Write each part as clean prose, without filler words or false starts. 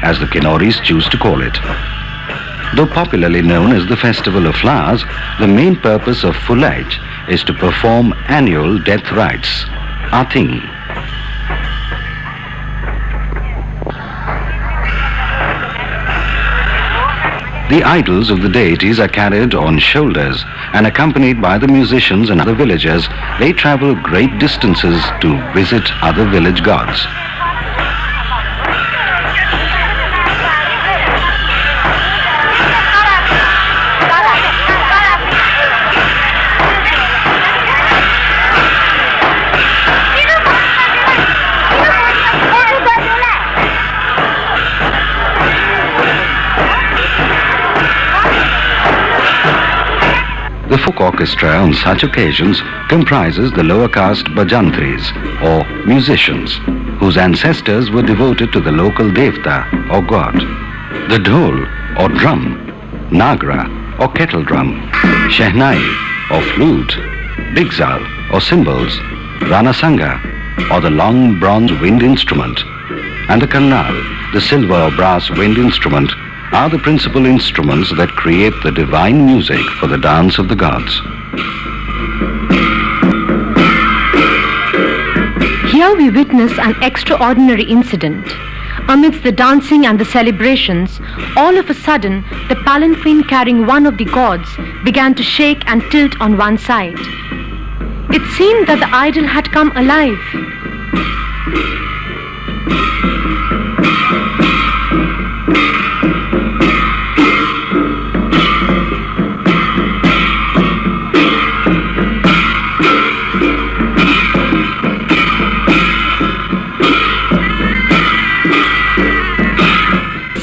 as the Kinnauris choose to call it. Though popularly known as the Festival of Flowers, the main purpose of Fulaj is to perform annual death rites, Athing. The idols of the deities are carried on shoulders and accompanied by the musicians and other villagers. They travel great distances to visit other village gods. The folk orchestra on such occasions comprises the lower caste bhajantris or musicians whose ancestors were devoted to the local devta or god. The dhol or drum, nagra or kettle drum, shehnai or flute, bigzal or cymbals, ranasanga or the long bronze wind instrument, and the kannal, the silver or brass wind instrument, are the principal instruments that create the divine music for the dance of the gods. Here we witness an extraordinary incident. Amidst the dancing and the celebrations, all of a sudden, the palanquin carrying one of the gods began to shake and tilt on one side. It seemed that the idol had come alive.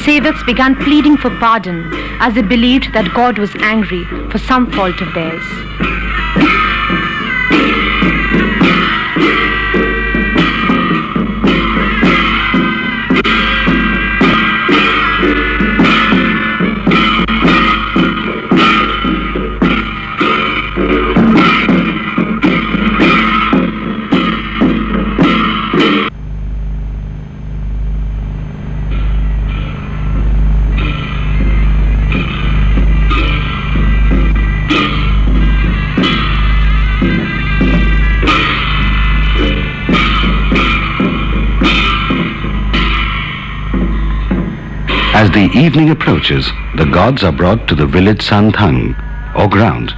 Sevaks began pleading for pardon as they believed that God was angry for some fault of theirs. As the evening approaches, the gods are brought to the village santhang, or ground.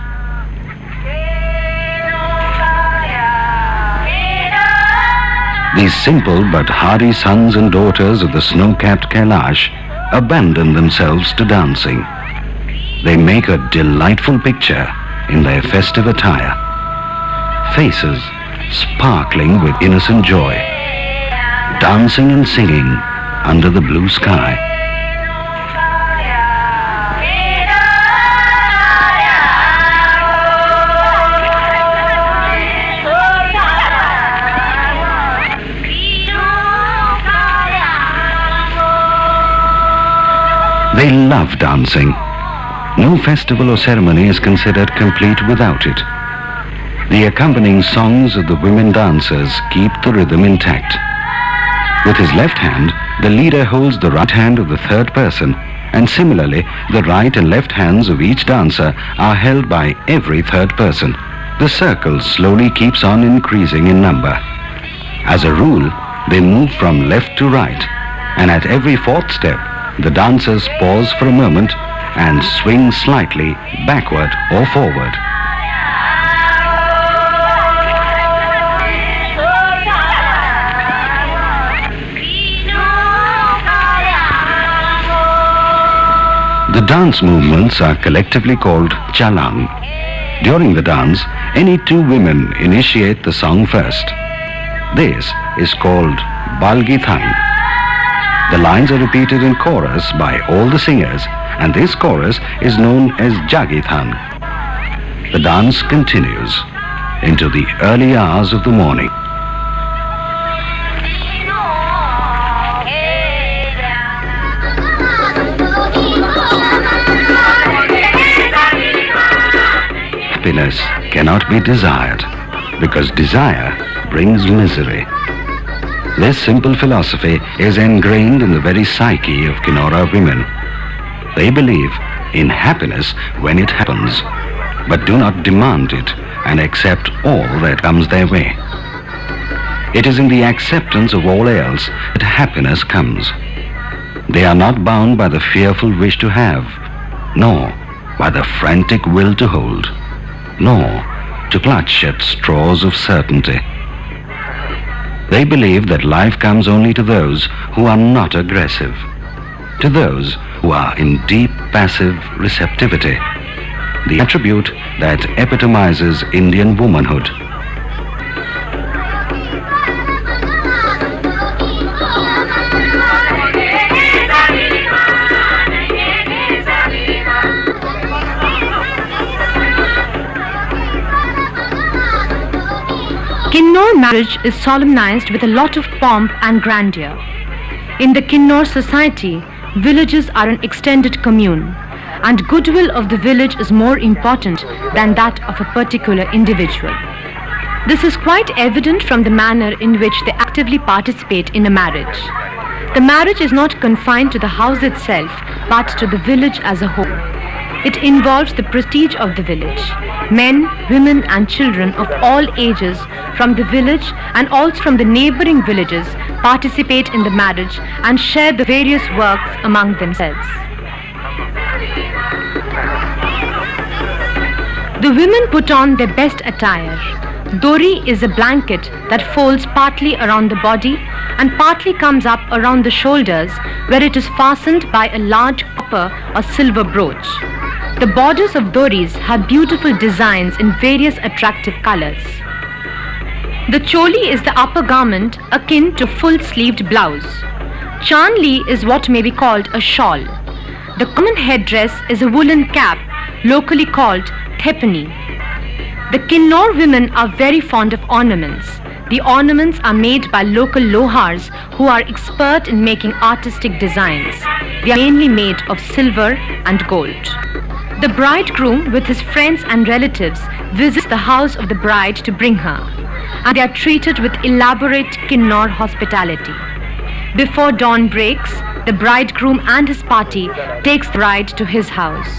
These simple but hardy sons and daughters of the snow-capped Kailash abandon themselves to dancing. They make a delightful picture in their festive attire, faces sparkling with innocent joy, dancing and singing under the blue sky. They love dancing. No festival or ceremony is considered complete without it. The accompanying songs of the women dancers keep the rhythm intact. With his left hand, the leader holds the right hand of the third person, and similarly, the right and left hands of each dancer are held by every third person. The circle slowly keeps on increasing in number. As a rule, they move from left to right, and at every fourth step, the dancers pause for a moment and swing slightly backward or forward. The dance movements are collectively called chalang. During the dance, any two women initiate the song first. This is called balgithang. The lines are repeated in chorus by all the singers, and this chorus is known as Jagithan. The dance continues into the early hours of the morning. Happiness cannot be desired, because desire brings misery. This simple philosophy is ingrained in the very psyche of Kinnaur women. They believe in happiness when it happens, but do not demand it and accept all that comes their way. It is in the acceptance of all else that happiness comes. They are not bound by the fearful wish to have, nor by the frantic will to hold, nor to clutch at straws of certainty. They believe that life comes only to those who are not aggressive, to those who are in deep passive receptivity, the attribute that epitomizes Indian womanhood. Kinnaur marriage is solemnized with a lot of pomp and grandeur. In the Kinnaur society, villages are an extended commune, and goodwill of the village is more important than that of a particular individual. This is quite evident from the manner in which they actively participate in a marriage. The marriage is not confined to the house itself, but to the village as a whole. It involves the prestige of the village. Men, women and children of all ages from the village and also from the neighboring villages participate in the marriage and share the various works among themselves. The women put on their best attire. Dori is a blanket that folds partly around the body and partly comes up around the shoulders, where it is fastened by a large copper or silver brooch. The borders of doris have beautiful designs in various attractive colors. The choli is the upper garment akin to full-sleeved blouse. Chanli is what may be called a shawl. The common headdress is a woolen cap, locally called thepani. The Kinnaur women are very fond of ornaments. The ornaments are made by local lohars who are expert in making artistic designs. They are mainly made of silver and gold. The bridegroom with his friends and relatives visits the house of the bride to bring her, and they are treated with elaborate Kinnaur hospitality. Before dawn breaks, the bridegroom and his party takes the bride to his house.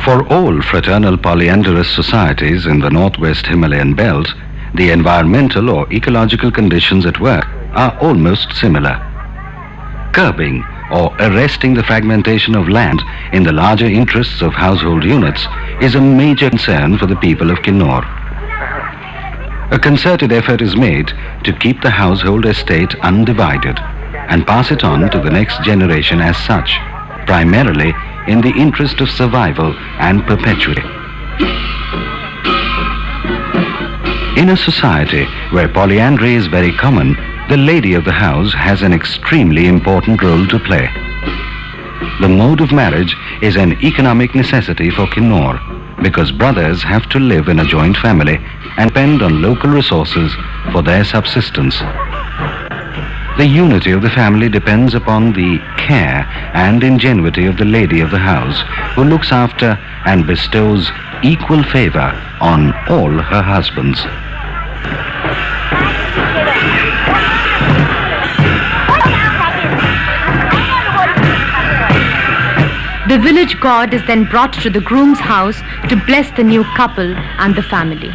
For all fraternal polyandrous societies in the northwest Himalayan belt, the environmental or ecological conditions at work are almost similar. Curbing or arresting the fragmentation of land in the larger interests of household units is a major concern for the people of Kinnaur. A concerted effort is made to keep the household estate undivided and pass it on to the next generation as such, primarily in the interest of survival and perpetuity. In a society where polyandry is very common, the lady of the house has an extremely important role to play. The mode of marriage is an economic necessity for Kinnaur because brothers have to live in a joint family and depend on local resources for their subsistence. The unity of the family depends upon the care and ingenuity of the lady of the house, who looks after and bestows equal favor on all her husbands. The village god is then brought to the groom's house to bless the new couple and the family.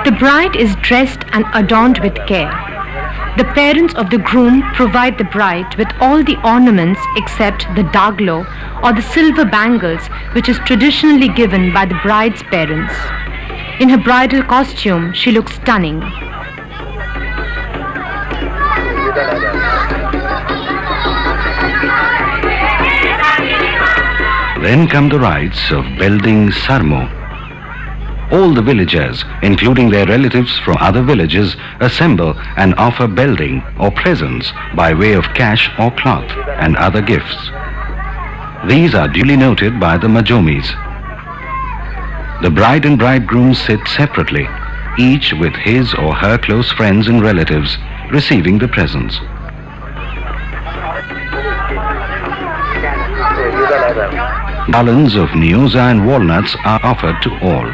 The bride is dressed and adorned with care. The parents of the groom provide the bride with all the ornaments except the daglo or the silver bangles, which is traditionally given by the bride's parents. In her bridal costume, she looks stunning. Then come the rites of building sarmo. All the villagers, including their relatives from other villages, assemble and offer belding or presents by way of cash or cloth and other gifts. These are duly noted by the Majomis. The bride and bridegroom sit separately, each with his or her close friends and relatives, receiving the presents. Garlands of nyoza and walnuts are offered to all.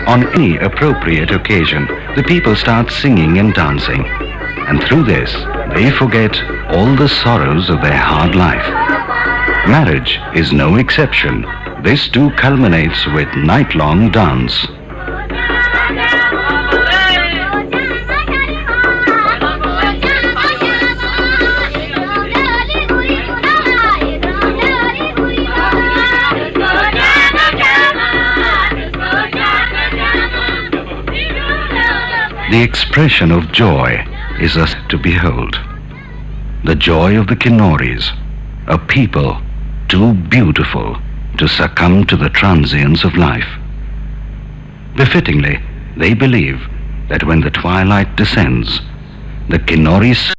On any appropriate occasion, the people start singing and dancing, and through this, they forget all the sorrows of their hard life. Marriage is no exception. This too culminates with night-long dance. The expression of joy is a sight to behold. The joy of the Kinnauris, a people too beautiful to succumb to the transience of life. Befittingly, they believe that when the twilight descends, the Kinnauri